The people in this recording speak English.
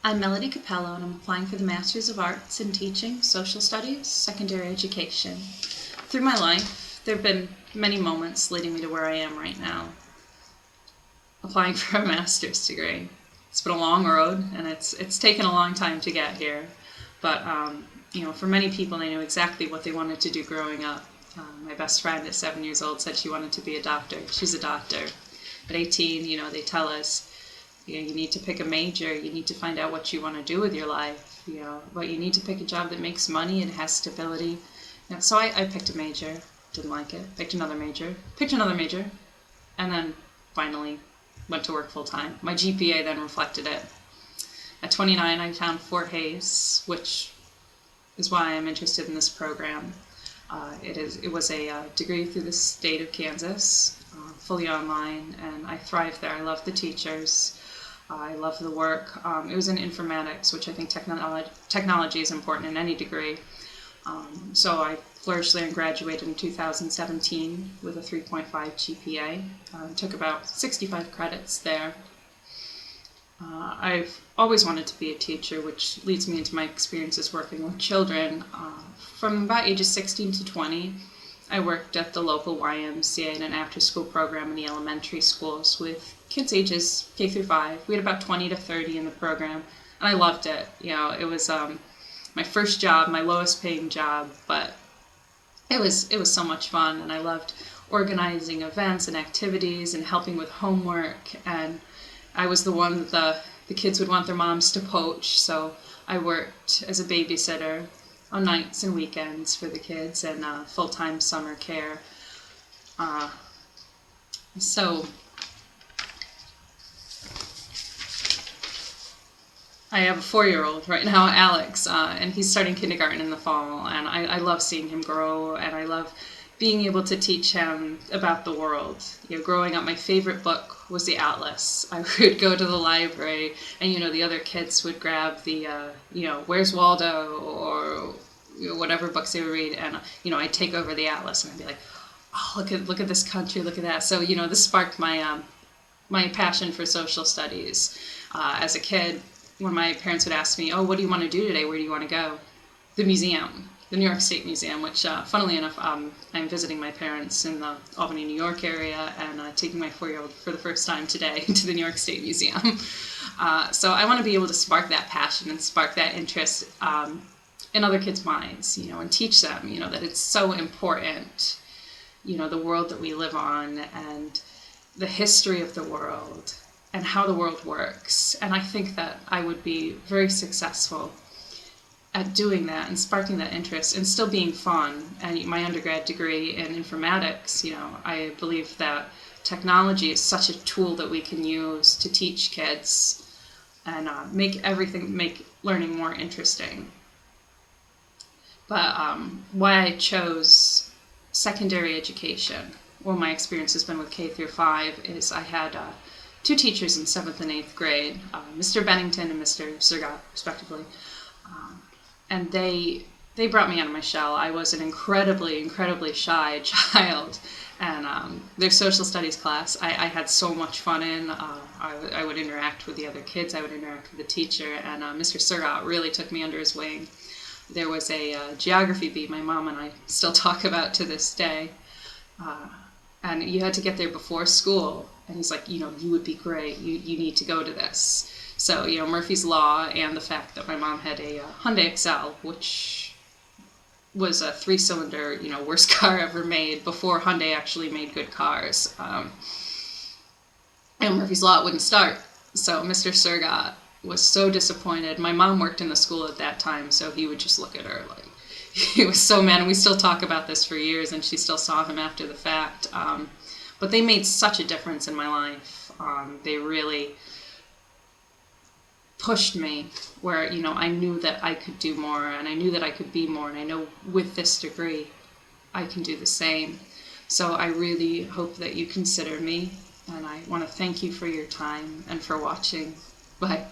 I'm Melody Cappello, and I'm applying for the Masters of Arts in Teaching, Social Studies, Secondary Education. Through my life, there have been many moments leading me to where I am right now, applying for a master's degree. It's been a long road, and it's taken a long time to get here. But for many people, they knew exactly what they wanted to do growing up. My best friend at 7 years old said she wanted to be a doctor. She's a doctor. At 18, they tell us, you need to pick a major, you need to find out what you want to do with your life, but you need to pick a job that makes money and has stability. So I picked a major, didn't like it, picked another major, and then finally went to work full time. My GPA then reflected it. At 29, I found Fort Hays, which is why I'm interested in this program. It was a degree through the state of Kansas, fully online, and I thrived there. I loved the teachers. I love the work. It was in informatics, which I think technology is important in any degree. So I flourished there and graduated in 2017 with a 3.5 GPA. Took about 65 credits there. I've always wanted to be a teacher, which leads me into my experiences working with children. From about ages 16 to 20, I worked at the local YMCA in an after-school program in the elementary schools with kids ages K through 5. We had about 20 to 30 in the program, and I loved it. It was my first job, my lowest paying job, but it was so much fun, and I loved organizing events and activities and helping with homework, and I was the one that the kids would want their moms to poach, so I worked as a babysitter on nights and weekends for the kids and full-time summer care. So I have a 4-year-old right now, Alex, and he's starting kindergarten in the fall, and I love seeing him grow, and I love being able to teach him about the world. Growing up, my favorite book was the Atlas. I would go to the library, and the other kids would grab the Where's Waldo, or whatever books they would read, and I'd take over the Atlas, and I'd be like, oh, look at this country, look at that. So this sparked my my passion for social studies. As a kid, when my parents would ask me, oh, what do you want to do today? Where do you want to go? The museum, the New York State Museum, which, funnily enough, I'm visiting my parents in the Albany, New York area, and taking my 4-year-old for the first time today to the New York State Museum. So I want to be able to spark that passion and spark that interest in other kids' minds, and teach them, that it's so important, the world that we live on and the history of the world and how the world works. And I think that I would be very successful at doing that and sparking that interest and still being fun. And my undergrad degree in informatics, I believe that technology is such a tool that we can use to teach kids and make learning more interesting. But why I chose secondary education, my experience has been with K through 5, is I had 2 teachers in 7th and 8th grade, Mr. Bennington and Mr. Surgat, respectively. And they brought me out of my shell. I was an incredibly, incredibly shy child, and their social studies class I had so much fun in. I would interact with the other kids, I would interact with the teacher, and Mr. Surgat really took me under his wing. There was a geography bee my mom and I still talk about to this day, and you had to get there before school, and he's like, you would be great, you need to go to this. So, Murphy's Law and the fact that my mom had a Hyundai Excel, which was a 3-cylinder, worst car ever made before Hyundai actually made good cars. And Murphy's Law wouldn't start. So Mr. Surgat was so disappointed. My mom worked in the school at that time, so he would just look at her like, he was so mad. And we still talk about this for years, and she still saw him after the fact. But they made such a difference in my life. They really pushed me where, I knew that I could do more, and I knew that I could be more, and I know with this degree I can do the same. So I really hope that you consider me, and I want to thank you for your time and for watching. Bye.